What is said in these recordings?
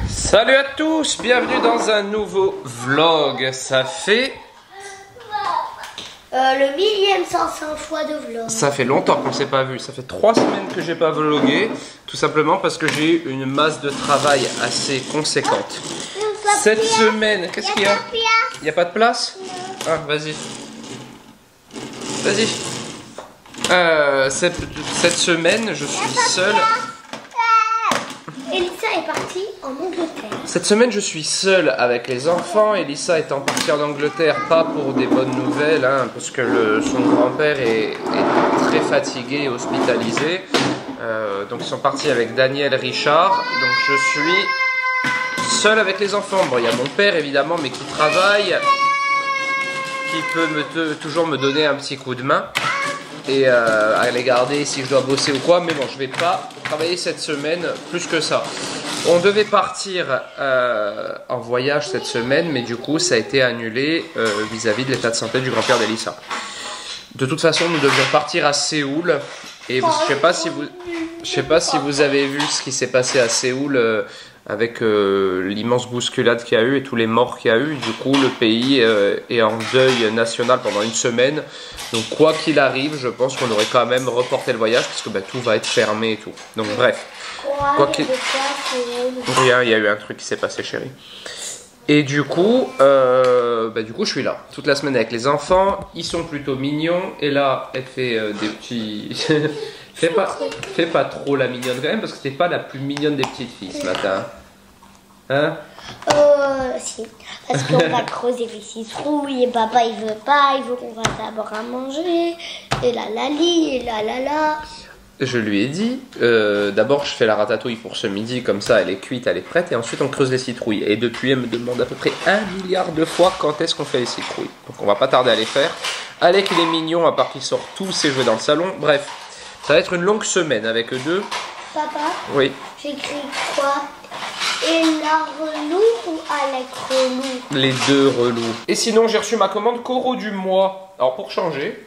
Salut à tous, bienvenue dans un nouveau vlog. Ça fait... le 1500 fois de vlog. Ça fait longtemps qu'on ne s'est pas vu. Ça fait 3 semaines que j'ai pas vlogué. Tout simplement parce que j'ai eu une masse de travail assez conséquente. Cette semaine, qu'est-ce qu'il y a? Il n'y a pas de place? Ah, vas-y. Vas-y. Cette semaine, je suis seul. Elissa est partie en Angleterre. Cette semaine, je suis seul avec les enfants. Elissa étant partie en Angleterre, pas pour des bonnes nouvelles, hein, parce que son grand-père est très fatigué et hospitalisé. Donc ils sont partis avec Daniel, Richard. Donc je suis seul avec les enfants. Bon, il y a mon père évidemment, mais qui travaille, qui peut toujours me donner un petit coup de main et à les garder si je dois bosser ou quoi. Mais bon, je vais pas travailler cette semaine plus que ça. On devait partir en voyage cette semaine, mais du coup ça a été annulé vis-à-vis de l'état de santé du grand-père d'Elissa. De toute façon, nous devions partir à Séoul. Et je sais pas si vous avez vu ce qui s'est passé à Séoul avec l'immense bousculade qu'il y a eu et tous les morts qu'il y a eu. Du coup, le pays est en deuil national pendant une semaine. Donc, quoi qu'il arrive, je pense qu'on aurait quand même reporté le voyage parce que tout va être fermé et tout. Donc, bref. Rien, il y a eu un truc qui s'est passé, chérie. Et du coup, je suis là toute la semaine avec les enfants. Ils sont plutôt mignons. Et là, elle fait des petits... fais pas trop la mignonne quand même, parce que t'es pas la plus mignonne des petites filles ce matin. Hein? Si. Parce qu'on va creuser les citrouilles et papa il veut pas, il veut qu'on fasse d'abord à manger. Et là et là. Je lui ai dit, d'abord je fais la ratatouille pour ce midi, comme ça elle est cuite, elle est prête, et ensuite on creuse les citrouilles. Et depuis elle me demande à peu près 1 milliard de fois quand est-ce qu'on fait les citrouilles. Donc on va pas tarder à les faire. Alec il est mignon, à part qu'il sort tous ses jouets dans le salon. Bref, ça va être une longue semaine avec eux deux. Papa? Oui. J'écris quoi? Ella relou ou Alec relou? Les deux relous. Et sinon j'ai reçu ma commande Coro du mois. Alors pour changer...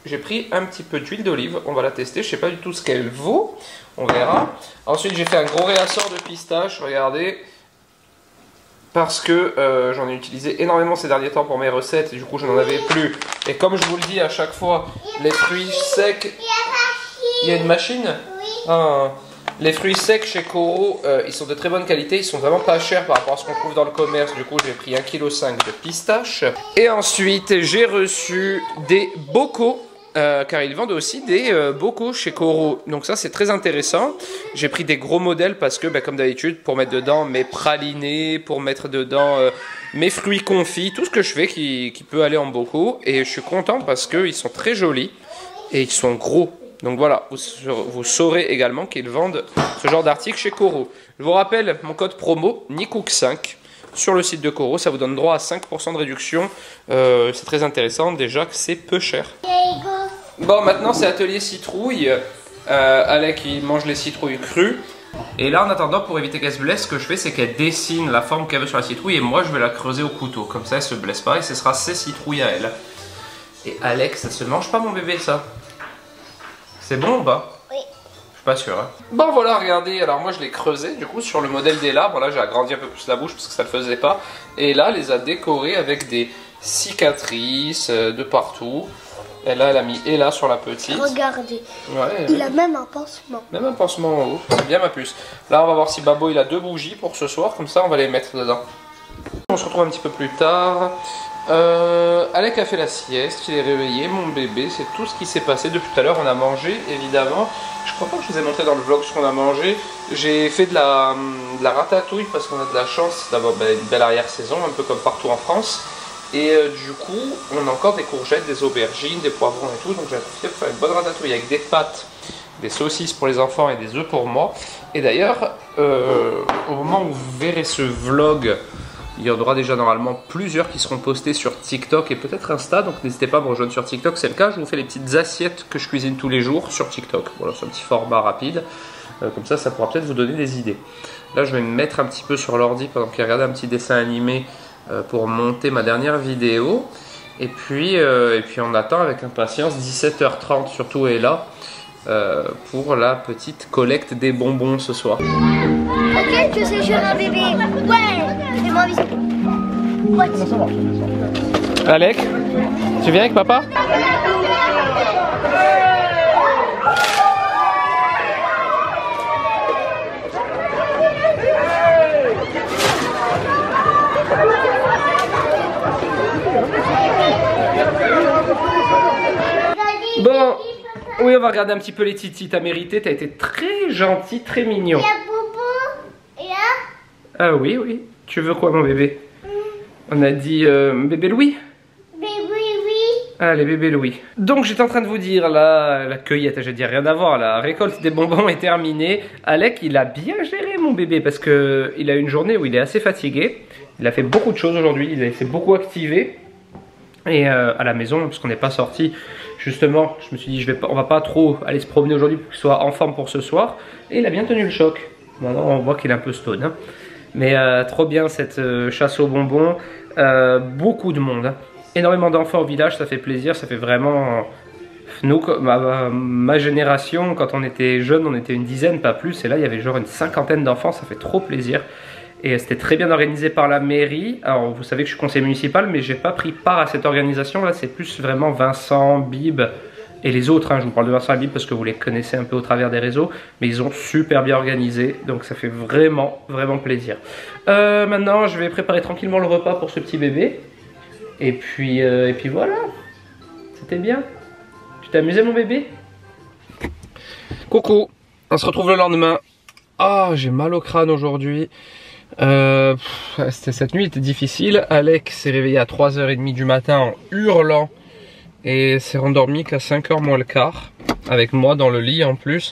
j'ai pris un petit peu d'huile d'olive, on va la tester, je sais pas du tout ce qu'elle vaut, on verra. Ensuite j'ai fait un gros réassort de pistache, regardez, parce que j'en ai utilisé énormément ces derniers temps pour mes recettes, et du coup je n'en avais plus. Et comme je vous le dis à chaque fois, les fruits secs... Il y a une machine? Oui. Ah. Les fruits secs chez Coro, ils sont de très bonne qualité, ils sont vraiment pas chers par rapport à ce qu'on trouve dans le commerce. Du coup, j'ai pris 1,5 kg de pistaches. Et ensuite, j'ai reçu des bocaux, car ils vendent aussi des bocaux chez Coro. Donc ça, c'est très intéressant. J'ai pris des gros modèles parce que, comme d'habitude, pour mettre dedans mes pralinés, pour mettre dedans mes fruits confits, tout ce que je fais qui peut aller en bocaux. Et je suis content parce qu'ils sont très jolis et ils sont gros. Donc voilà, vous saurez également qu'ils vendent ce genre d'article chez Coro. Je vous rappelle mon code promo NICOOK5 sur le site de Coro, ça vous donne droit à 5% de réduction. C'est très intéressant, déjà que c'est peu cher. Bon, maintenant c'est atelier citrouille. Alec il mange les citrouilles crues. Et là en attendant, pour éviter qu'elle se blesse, ce que je fais c'est qu'elle dessine la forme qu'elle veut sur la citrouille et moi je vais la creuser au couteau. Comme ça elle se blesse pas et ce sera ses citrouilles à elle. Et Alec, ça se mange pas mon bébé ça? C'est bon ou pas? Oui. Je suis pas sûr. Hein. Bon voilà, regardez, alors moi je l'ai creusé du coup sur le modèle d'Ella. Bon là j'ai agrandi un peu plus la bouche parce que ça le faisait pas. Et là, elle les a décorés avec des cicatrices de partout. Et là, elle a mis Ella sur la petite. Regardez. Ouais, il a même un pansement. Même un pansement en haut. C'est bien ma puce. Là, on va voir si Babo il a 2 bougies pour ce soir. Comme ça, on va les mettre dedans. On se retrouve un petit peu plus tard. Alec a fait la sieste, il est réveillé, mon bébé, c'est tout ce qui s'est passé depuis tout à l'heure. On a mangé, évidemment. Je crois pas que je vous ai montré dans le vlog ce qu'on a mangé. J'ai fait de la ratatouille parce qu'on a de la chance d'avoir une belle arrière-saison, un peu comme partout en France. Et du coup, on a encore des courgettes, des aubergines, des poivrons et tout. Donc j'ai profité pour faire une bonne ratatouille avec des pâtes, des saucisses pour les enfants et des œufs pour moi. Et d'ailleurs, au moment où vous verrez ce vlog, il y en aura déjà normalement plusieurs qui seront postés sur TikTok et peut-être Insta, donc n'hésitez pas à me rejoindre sur TikTok, c'est le cas. Je vous fais les petites assiettes que je cuisine tous les jours sur TikTok. Voilà, c'est un petit format rapide, comme ça pourra peut-être vous donner des idées. Là, je vais me mettre un petit peu sur l'ordi pendant qu'il regarde un petit dessin animé pour monter ma dernière vidéo. Et puis on attend avec impatience 17h30, surtout est là, pour la petite collecte des bonbons ce soir. Ok, tu sais, je suis un bébé. Ouais, fais-moi un bisou. Alec, tu viens avec papa? Bon, oui, on va regarder un petit peu les titis. T'as mérité, t'as été très gentil, très mignon. Il y a Bobo. Et là? Ah oui, oui. Tu veux quoi, mon bébé? On a dit bébé Louis? Bébé, oui. Allez, bébé Louis. Donc, j'étais en train de vous dire, là, la cueillette, je dis rien à voir, la récolte des bonbons est terminée. Alec, il a bien géré, mon bébé, parce que il a une journée où il est assez fatigué. Il a fait beaucoup de choses aujourd'hui, il s'est beaucoup activé. Et à la maison, parce qu'on n'est pas sorti, justement, je me suis dit, on va pas trop aller se promener aujourd'hui pour qu'il soit en forme pour ce soir. Et il a bien tenu le choc. Maintenant, on voit qu'il est un peu stone. Hein. Mais trop bien cette chasse aux bonbons. Beaucoup de monde. Hein. Énormément d'enfants au village, ça fait plaisir. Ça fait vraiment... Nous, ma génération, quand on était jeunes, on était une dizaine, pas plus. Et là, il y avait genre une cinquantaine d'enfants. Ça fait trop plaisir. Et c'était très bien organisé par la mairie. Alors vous savez que je suis conseiller municipal, mais j'ai pas pris part à cette organisation. Là c'est plus vraiment Vincent, Bib et les autres. Hein. Je vous parle de Vincent et Bib parce que vous les connaissez un peu au travers des réseaux. Mais ils ont super bien organisé. Donc ça fait vraiment, vraiment plaisir. Maintenant je vais préparer tranquillement le repas pour ce petit bébé. Et puis voilà. C'était bien. Tu t'es amusé mon bébé? Coucou. On se retrouve le lendemain. Ah, j'ai mal au crâne aujourd'hui. Cette nuit était difficile. Alec s'est réveillé à 3h30 du matin en hurlant et s'est rendormi qu'à 5h moins le quart avec moi dans le lit en plus.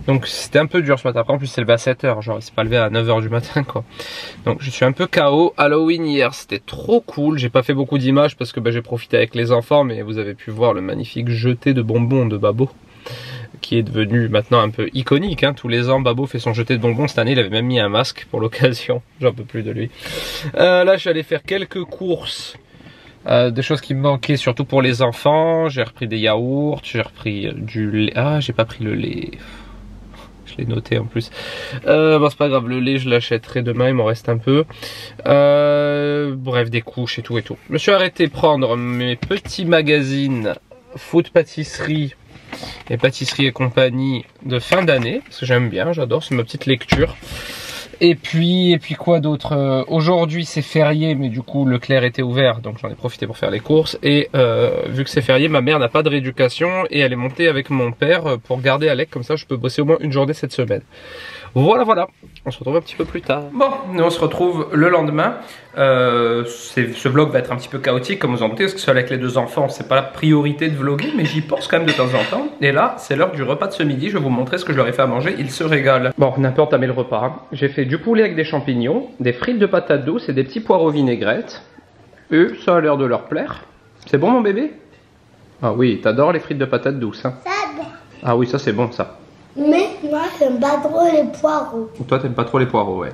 Donc c'était un peu dur ce matin. Après en plus c'est levé à 7h, genre il s'est pas levé à 9h du matin quoi. Donc je suis un peu KO. Halloween hier c'était trop cool. J'ai pas fait beaucoup d'images parce que j'ai profité avec les enfants, mais vous avez pu voir le magnifique jeté de bonbons de Babo, qui est devenu maintenant un peu iconique. Hein. Tous les ans, Babo fait son jeté de bonbons. Cette année, il avait même mis un masque pour l'occasion. J'en peux plus de lui. Là, je suis allé faire quelques courses. Des choses qui me manquaient, surtout pour les enfants. J'ai repris des yaourts. J'ai repris du lait. Ah, j'ai pas pris le lait. Je l'ai noté en plus. Bon, c'est pas grave. Le lait, je l'achèterai demain. Il m'en reste un peu. Bref, des couches et tout et tout. Je me suis arrêté prendre mes petits magazines food pâtisserie et pâtisserie et compagnie de fin d'année, parce que j'aime bien, j'adore, c'est ma petite lecture. Et puis quoi d'autre? Aujourd'hui c'est férié, mais du coup Leclerc était ouvert, donc j'en ai profité pour faire les courses. Et vu que c'est férié, ma mère n'a pas de rééducation et elle est montée avec mon père pour garder Alec, comme ça je peux bosser au moins une journée cette semaine. Voilà, on se retrouve un petit peu plus tard. Bon, nous on se retrouve le lendemain. Ce vlog va être un petit peu chaotique comme vous en doutez, parce que seul avec les deux enfants, c'est pas la priorité de vlogger, mais j'y pense quand même de temps en temps. Et là, c'est l'heure du repas de ce midi, je vais vous montrer ce que je leur ai fait à manger, ils se régalent. Bon, on a un peu entamé le repas. Hein. J'ai fait du poulet avec des champignons, des frites de patates douces et des petits poireaux vinaigrettes. Eux, ça a l'air de leur plaire. C'est bon mon bébé? Ah oui, t'adores les frites de patates douces. Hein. Ah oui, ça c'est bon ça. Mais moi, j'aime pas trop les poireaux. Toi, t'aimes pas trop les poireaux, ouais.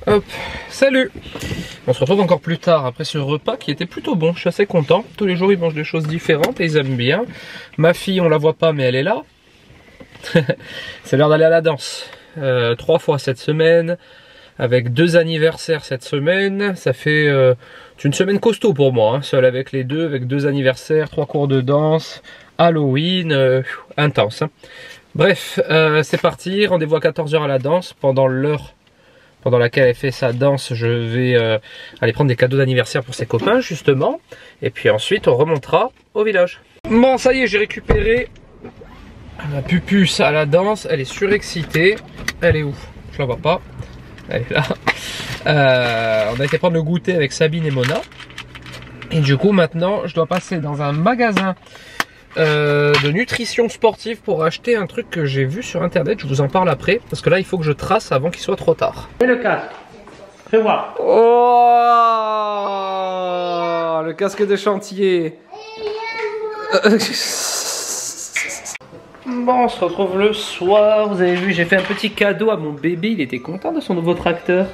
Hop, salut. On se retrouve encore plus tard après ce repas qui était plutôt bon. Je suis assez content. Tous les jours, ils mangent des choses différentes et ils aiment bien. Ma fille, on la voit pas, mais elle est là. C'est l'heure d'aller à la danse. 3 fois cette semaine. Avec 2 anniversaires cette semaine. Ça fait une semaine costaud pour moi. Hein. Seul avec les deux, avec 2 anniversaires, 3 cours de danse. Halloween, intense. Hein. Bref, c'est parti. Rendez-vous à 14h à la danse. Pendant l'heure pendant laquelle elle fait sa danse, je vais aller prendre des cadeaux d'anniversaire pour ses copains, justement. Et puis ensuite, on remontera au village. Bon, ça y est, j'ai récupéré la pupuce à la danse. Elle est surexcitée. Elle est où? Je la vois pas. Elle est là. On a été prendre le goûter avec Sabine et Mona. Et du coup, maintenant, je dois passer dans un magasin de nutrition sportive pour acheter un truc que j'ai vu sur internet. Je vous en parle après parce que là il faut que je trace avant qu'il soit trop tard. Et le casque, fais voir. Oh, le casque de chantier. Bon, on se retrouve le soir. Vous avez vu, j'ai fait un petit cadeau à mon bébé. Il était content de son nouveau tracteur.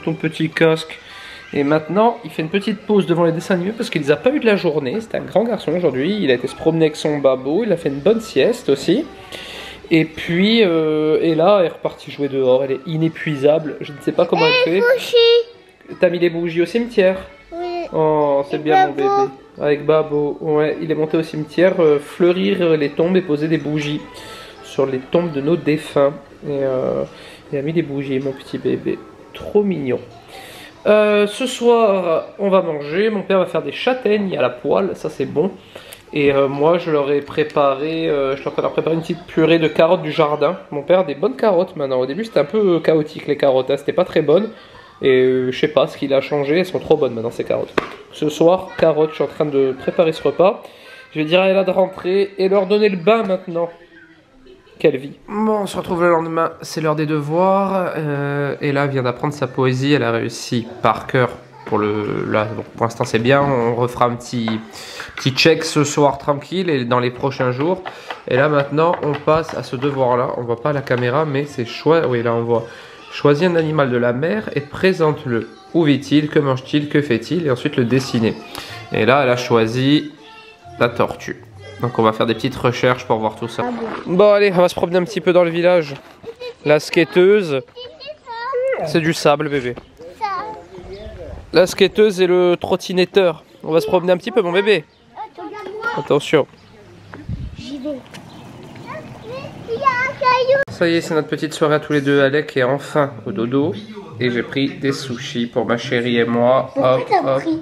Ton petit casque. Et maintenant, il fait une petite pause devant les dessins animés parce qu'il les a pas eu de la journée. C'était un grand garçon aujourd'hui. Il a été se promener avec son Babo. Il a fait une bonne sieste aussi. Et puis, Ella est repartie jouer dehors. Elle est inépuisable. Je ne sais pas comment elle fait. T'as mis les bougies au cimetière? Oui. Oh, c'est bien mon bébé. Avec Babo. Ouais, il est monté au cimetière fleurir les tombes et poser des bougies sur les tombes de nos défunts. Et il a mis des bougies, mon petit bébé. Trop mignon. Ce soir, on va manger. Mon père va faire des châtaignes à la poêle. Ça, c'est bon. Et moi, je leur ai préparé, je leur ai préparé une petite purée de carottes du jardin. Mon père a des bonnes carottes maintenant. Au début, c'était un peu chaotique les carottes. Hein. C'était pas très bonne. Et je sais pas ce qu'il a changé. Elles sont trop bonnes maintenant, ces carottes. Ce soir, carottes. Je suis en train de préparer ce repas. Je vais dire à Ella de rentrer et leur donner le bain maintenant. Quelle vie. Bon, on se retrouve le lendemain. C'est l'heure des devoirs. Ella vient d'apprendre sa poésie. Elle a réussi par cœur. Pour l'instant c'est bien, on refera un petit check ce soir tranquille et dans les prochains jours. Et là maintenant on passe à ce devoir là, on voit pas la caméra mais c'est choix. Oui là on voit, choisis un animal de la mer et présente-le. Où vit-il, que mange-t-il, que fait-il et ensuite le dessiner. Et là elle a choisi la tortue. Donc on va faire des petites recherches pour voir tout ça. Bon allez, on va se promener un petit peu dans le village. La skateuse, c'est du sable bébé. La skateuse et le trottinetteur. On va se promener un petit peu mon bébé. Attention. J'y vais. Ça y est, c'est notre petite soirée à tous les deux. Alec est enfin au dodo. Et j'ai pris des sushis pour ma chérie et moi. Pourquoi t'as pris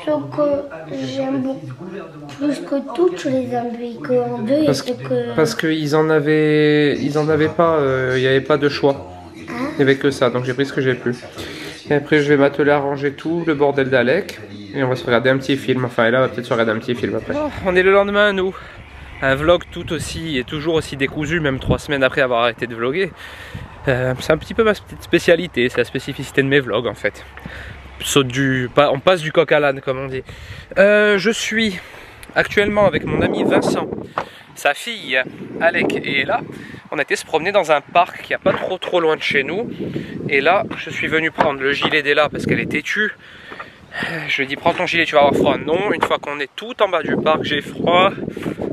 ce que j'aime beaucoup plus que tout, tu les as mis en deux parce qu'ils en avaient pas, il n'y avait pas de choix. Il n'y avait que ça, donc j'ai pris ce que j'ai pu. Et après je vais m'atteler à ranger tout le bordel d'Alec. Et on va se regarder un petit film. Enfin elle va peut-être se regarder un petit film après. Oh, on est le lendemain nous. Un vlog tout aussi et toujours aussi décousu, même 3 semaines après avoir arrêté de vlogger. C'est un petit peu ma petite spécialité, c'est la spécificité de mes vlogs en fait. On passe du coq à l'âne comme on dit. Je suis actuellement avec mon ami Vincent, sa fille Alec et Ella. On a été se promener dans un parc qui n'est pas trop loin de chez nous. Et là, je suis venu prendre le gilet d'Ella parce qu'elle est têtue. Je lui ai dit prends ton gilet, tu vas avoir froid. Non, une fois qu'on est tout en bas du parc, j'ai froid.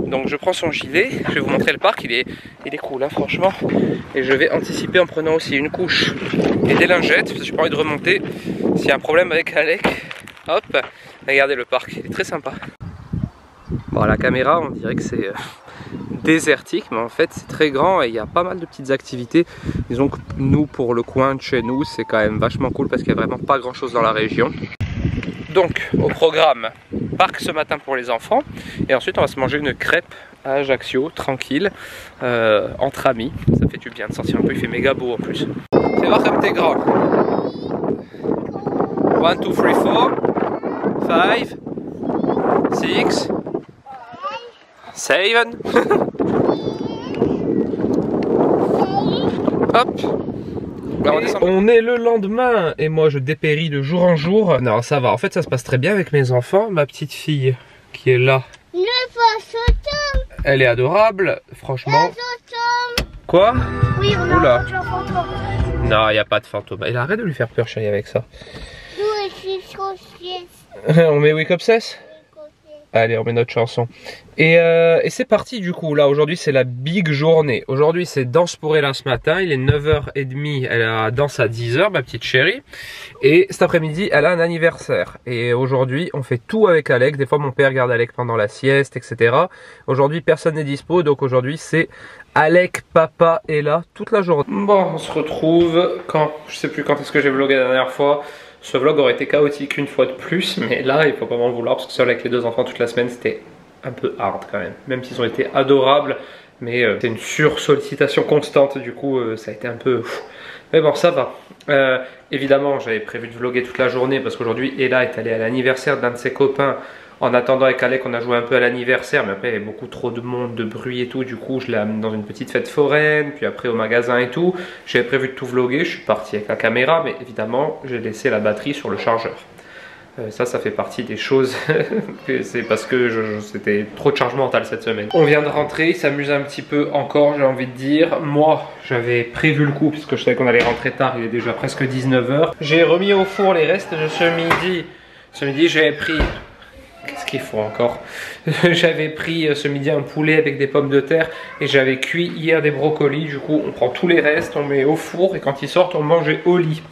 Donc je prends son gilet, je vais vous montrer le parc, il est cool hein, franchement. Et je vais anticiper en prenant aussi une couche et des lingettes, parce que j'ai pas envie de remonter. S'il y a un problème avec Alec, hop, regardez le parc, il est très sympa. Bon, à la caméra, on dirait que c'est désertique, mais en fait c'est très grand et il y a pas mal de petites activités. Disons que nous, pour le coin de chez nous, c'est quand même vachement cool parce qu'il n'y a vraiment pas grand chose dans la région. Donc au programme, parc ce matin pour les enfants et ensuite on va se manger une crêpe à Ajaccio, tranquille, entre amis. Ça fait du bien de sortir un peu, il fait méga beau en plus. Fais voir comme t'es grand. 1, 2, 3, 4, 5, 6, 7. Hop. On est le lendemain et moi je dépéris de jour en jour. Non ça va, en fait ça se passe très bien avec mes enfants. Ma petite fille qui est là, elle est adorable, franchement. Quoi? Oui, on a un fantôme. Non, il n'y a pas de fantôme. Elle arrête de lui faire peur chérie avec ça. On met Wake Up Cess. Allez, on met notre chanson. Et c'est parti du coup. Là, aujourd'hui, c'est la big journée. Aujourd'hui, c'est danse pour Ella ce matin. Il est 9h30. Elle a danse à 10h, ma petite chérie. Et cet après-midi, elle a un anniversaire. Et aujourd'hui, on fait tout avec Alec. Des fois, mon père garde Alec pendant la sieste, etc. Aujourd'hui, personne n'est dispo. Donc aujourd'hui, c'est Alec, papa, Ella toute la journée. Bon, on se retrouve quand? Je sais plus quand est-ce que j'ai vlogué la dernière fois. Ce vlog aurait été chaotique une fois de plus, mais là il faut pas m'en vouloir parce que seul avec les 2 enfants toute la semaine c'était un peu hard quand même. Même s'ils ont été adorables, mais c'est une sursollicitation constante, du coup ça a été un peu... Mais bon ça va. Évidemment j'avais prévu de vlogger toute la journée parce qu'aujourd'hui Ella est allée à l'anniversaire d'un de ses copains. En attendant avec Alec on a joué un peu à l'anniversaire, mais après il y avait beaucoup trop de monde, de bruit et tout. Du coup je l'ai amené dans une petite fête foraine, puis après au magasin et tout. J'avais prévu de tout vlogger, je suis parti avec la caméra, mais évidemment j'ai laissé la batterie sur le chargeur. Ça fait partie des choses, c'est parce que c'était trop de charge mentale cette semaine. On vient de rentrer, il s'amuse un petit peu encore, j'ai envie de dire. Moi, j'avais prévu le coup, puisque je savais qu'on allait rentrer tard, il est déjà presque 19h. J'ai remis au four les restes de ce midi. Ce midi, j'avais pris... Qu'est-ce qu'il faut encore. J'avais pris ce midi un poulet avec des pommes de terre et j'avais cuit hier des brocolis. Du coup, on prend tous les restes, on met au four et quand ils sortent, on mange au lit.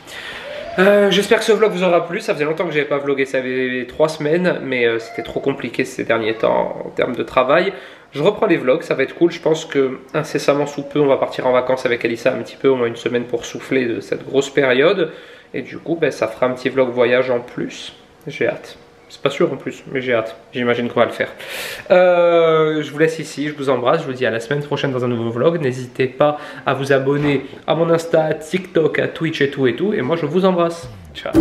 J'espère que ce vlog vous aura plu. Ça faisait longtemps que j'avais pas vlogué, ça avait 3 semaines, mais c'était trop compliqué ces derniers temps en termes de travail. Je reprends les vlogs, ça va être cool. Je pense que incessamment sous peu, on va partir en vacances avec Alissa un petit peu, au moins une semaine pour souffler de cette grosse période. Et du coup, ben, ça fera un petit vlog voyage en plus. J'ai hâte. C'est pas sûr en plus, mais j'ai hâte. J'imagine qu'on va le faire. Je vous laisse ici, je vous embrasse. Je vous dis à la semaine prochaine dans un nouveau vlog. N'hésitez pas à vous abonner à mon Insta, TikTok, à Twitch et tout. Et moi, je vous embrasse. Ciao.